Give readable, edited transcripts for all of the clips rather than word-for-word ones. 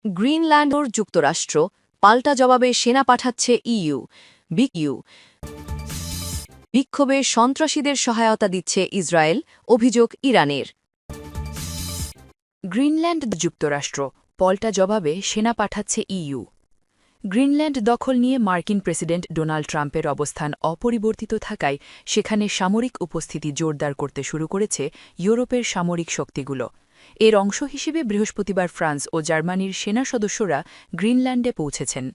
Greenland ও যুক্তরাষ্ট্র পাল্টা জবাবে সেনা পাঠাচ্ছে বিক্ষোভে সন্ত্রাসীদের সহায়তা দিচ্ছে ইসরায়েল, অভিযোগ ইরানের। গ্রিনল্যান্ড যুক্তরাষ্ট্র পাল্টা জবাবে সেনা পাঠাচ্ছে গ্রিনল্যান্ড দখল নিয়ে মার্কিন প্রেসিডেন্ট ডোনাল্ড ট্রাম্পের অবস্থান অপরিবর্তিত থাকায় সেখানে সামরিক উপস্থিতি জোরদার করতে শুরু করেছে ইউরোপের সামরিক শক্তিগুলো। এর অংশ হিসেবে বৃহস্পতিবার ফ্রান্স ও জার্মানির সেনা সদস্যরা গ্রিনল্যান্ডে পৌঁছেছেন।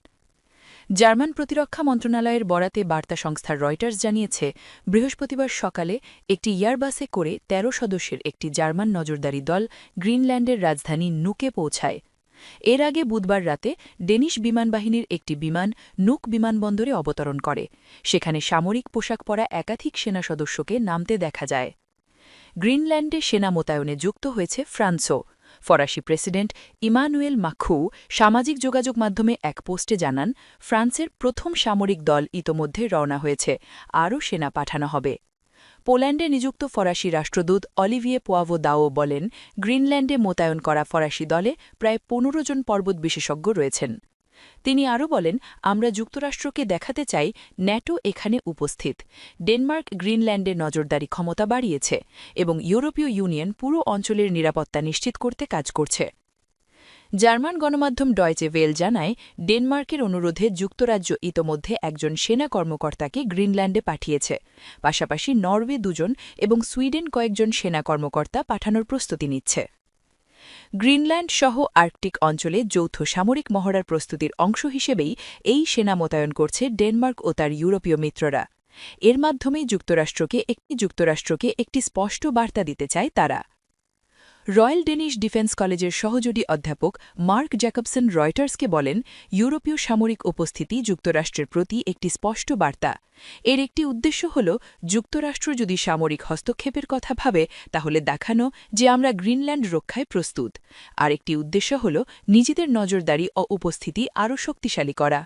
জার্মান প্রতিরক্ষা মন্ত্রণালয়ের বরাতে বার্তা সংস্থা রয়টার্স জানিয়েছে, বৃহস্পতিবার সকালে একটি এয়ারবাসে করে ১৩ সদস্যের একটি জার্মান নজরদারি দল গ্রিনল্যান্ডের রাজধানী নুকে পৌঁছায়। এর আগে বুধবার রাতে ডেনিশ বিমানবাহিনীর একটি বিমান নুক বিমানবন্দরে অবতরণ করে। সেখানে সামরিক পোশাক পরা একাধিক সেনা সদস্যকে নামতে দেখা যায়। গ্রিনল্যান্ডে সেনা মোতায়েনে যুক্ত হয়েছে ফ্রান্সও। ফরাসি প্রেসিডেন্ট ইমানুয়েল মাখু সামাজিক যোগাযোগ মাধ্যমে এক পোস্টে জানান, ফ্রান্সের প্রথম সামরিক দল ইতোমধ্যে রওনা হয়েছে, আরও সেনা পাঠানো হবে। পোল্যান্ডে নিযুক্ত ফরাসি রাষ্ট্রদূত অলিভিয়ে পোয়াভো দাও বলেন, গ্রিনল্যান্ডে মোতায়েন করা ফরাসি দলে প্রায় ১৫ জন পর্বত বিশেষজ্ঞ রয়েছেন। তিনি আরও বলেন, আমরা যুক্তরাষ্ট্রকে দেখাতে চাই ন্যাটো এখানে উপস্থিত। ডেনমার্ক গ্রিনল্যান্ডের নজরদারি ক্ষমতা বাড়িয়েছে এবং ইউরোপীয় ইউনিয়ন পুরো অঞ্চলের নিরাপত্তা নিশ্চিত করতে কাজ করছে। জার্মান গণমাধ্যম ডয়েচে ভেল জানায়, ডেনমার্কের অনুরোধে যুক্তরাজ্য ইতোমধ্যে একজন সেনা কর্মকর্তাকে গ্রিনল্যান্ডে পাঠিয়েছে। পাশাপাশি নরওয়ে ২ জন এবং সুইডেন কয়েকজন সেনা কর্মকর্তা পাঠানোর প্রস্তুতি নিচ্ছে। গ্রিনল্যান্ড সহ আর্কটিক অঞ্চলে যৌথ সামরিক মহড়ার প্রস্তুতির অংশ হিসেবেই এই সেনা মোতায়েন করছে ডেনমার্ক ও তার ইউরোপীয় মিত্ররা। এর মাধ্যমেই যুক্তরাষ্ট্রকে একটি স্পষ্ট বার্তা দিতে চায় তারা। রয়্যাল ডেনিশ ডিফেন্স কলেজের সহযোগী অধ্যাপক মার্ক জ্যাকবসন রয়টার্সকে বলেন, ইউরোপীয় সামরিক উপস্থিতি যুক্তরাষ্ট্রের প্রতি একটি স্পষ্ট বার্তা। এর একটি উদ্দেশ্য হল, যুক্তরাষ্ট্র যদি সামরিক হস্তক্ষেপের কথা ভাবে তাহলে দেখানো যে আমরা গ্রিনল্যান্ড রক্ষায় প্রস্তুত। আর একটি উদ্দেশ্য হল নিজেদের নজরদারি ও উপস্থিতি আরও শক্তিশালী করা।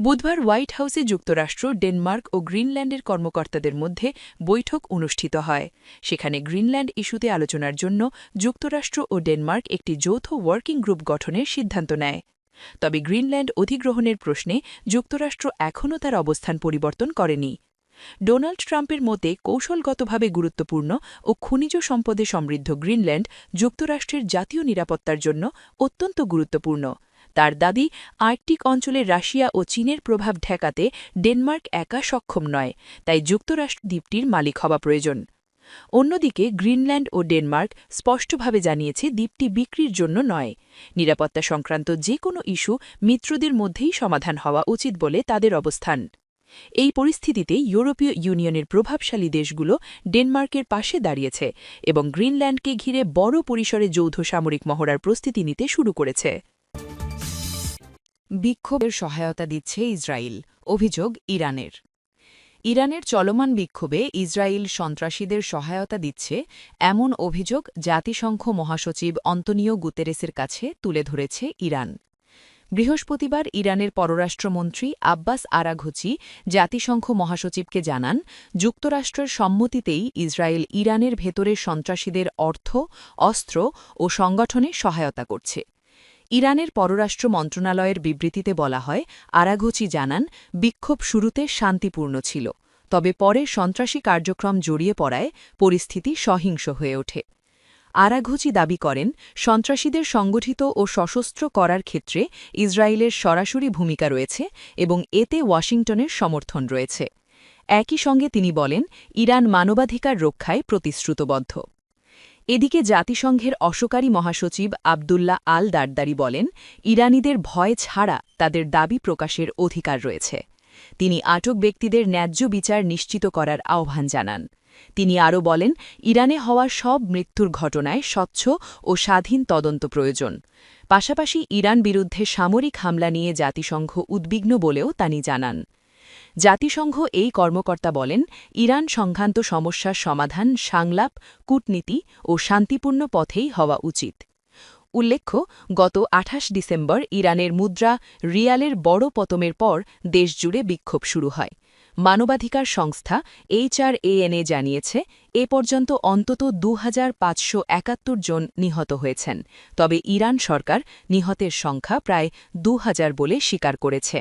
বুধবার হোয়াইট হাউসে যুক্তরাষ্ট্র, ডেনমার্ক ও গ্রিনল্যান্ডের কর্মকর্তাদের মধ্যে বৈঠক অনুষ্ঠিত হয়। সেখানে গ্রিনল্যান্ড ইস্যুতে আলোচনার জন্য যুক্তরাষ্ট্র ও ডেনমার্ক একটি যৌথ ওয়ার্কিং গ্রুপ গঠনের সিদ্ধান্ত নেয়। তবে গ্রিনল্যান্ড অধিগ্রহণের প্রশ্নে যুক্তরাষ্ট্র এখনও তার অবস্থান পরিবর্তন করেনি। ডোনাল্ড ট্রাম্পের মতে কৌশলগতভাবে গুরুত্বপূর্ণ ও খনিজ সম্পদে সমৃদ্ধ গ্রিনল্যান্ড যুক্তরাষ্ট্রের জাতীয় নিরাপত্তার জন্য অত্যন্ত গুরুত্বপূর্ণ। তার দাবি, আর্কটিক অঞ্চলে রাশিয়া ও চীনের প্রভাব ঠেকাতে ডেনমার্ক একা সক্ষম নয়, তাই যুক্তরাষ্ট্র দ্বীপটির মালিক হওয়া প্রয়োজন। অন্যদিকে গ্রিনল্যান্ড ও ডেনমার্ক স্পষ্টভাবে জানিয়েছে দ্বীপটি বিক্রির জন্য নয়। নিরাপত্তা সংক্রান্ত যে কোনো ইস্যু মিত্রদের মধ্যেই সমাধান হওয়া উচিত বলে তাদের অবস্থান। এই পরিস্থিতিতে ইউরোপীয় ইউনিয়নের প্রভাবশালী দেশগুলো ডেনমার্কের পাশে দাঁড়িয়েছে এবং গ্রিনল্যান্ডকে ঘিরে বড় পরিসরে যৌথ সামরিক মহড়ার প্রস্তুতি নিতে শুরু করেছে। বিক্ষোভের সহায়তা দিচ্ছে ইসরায়েল, অভিযোগ ইরানের। ইরানের চলমান বিক্ষোভে ইসরায়েল সন্ত্রাসীদের সহায়তা দিচ্ছে এমন অভিযোগ জাতিসংঘ মহাসচিব অন্তোনিও গুতেরেসের কাছে তুলে ধরেছে ইরান। বৃহস্পতিবার ইরানের পররাষ্ট্রমন্ত্রী আব্বাস আরাঘচি জাতিসংঘ মহাসচিবকে জানান, যুক্তরাষ্ট্রের সম্মতিতেই ইসরায়েল ইরানের ভেতরে সন্ত্রাসীদের অর্থ, অস্ত্র ও সংগঠনে সহায়তা করছে। ইরানের পররাষ্ট্র মন্ত্রণালয়ের বিবৃতিতে বলা হয়, আরাঘচি জানান, বিক্ষোভ শুরুতে শান্তিপূর্ণ ছিল, তবে পরে সন্ত্রাসী কার্যক্রম জড়িয়ে পড়ায় পরিস্থিতি সহিংস হয়ে ওঠে। আরাঘচি দাবি করেন, সন্ত্রাসীদের সংগঠিত ও সশস্ত্র করার ক্ষেত্রে ইসরায়েলের সরাসরি ভূমিকা রয়েছে এবং এতে ওয়াশিংটনের সমর্থন রয়েছে। একই সঙ্গে তিনি বলেন, ইরান মানবাধিকার রক্ষায় প্রতিশ্রুতবদ্ধ। এদিকে জাতিসংঘের অসহকারী মহাসচিব আবদুল্লাহ আল দারদারি বলেন, ইরানিদের ভয় ছাড়া তাদের দাবি প্রকাশের অধিকার রয়েছে। তিনি আটক ব্যক্তিদের ন্যায্য বিচার নিশ্চিত করার আহ্বান জানান। তিনি আরও বলেন, ইরানে হওয়া সব মৃত্যুর ঘটনায় স্বচ্ছ ও স্বাধীন তদন্ত প্রয়োজন। পাশাপাশি ইরান বিরুদ্ধে সামরিক হামলা নিয়ে জাতিসংঘ উদ্বিগ্ন বলেও তিনি জানান। জাতিসংঘ এই কর্মকর্তা বলেন, ইরান সংক্রান্ত সমস্যার সমাধান সংলাপ, কূটনীতি ও শান্তিপূর্ণ পথেই হওয়া উচিত। উল্লেখ্য, গত ২৮ ডিসেম্বর ইরানের মুদ্রা রিয়ালের বড় পতনের পর দেশজুড়ে বিক্ষোভ শুরু হয়। মানবাধিকার সংস্থা HRANA জানিয়েছে এ পর্যন্ত অন্তত ২৫৭১ জন নিহত হয়েছেন, তবে ইরান সরকার নিহতের সংখ্যা প্রায় ২,০০০ বলে স্বীকার করেছে।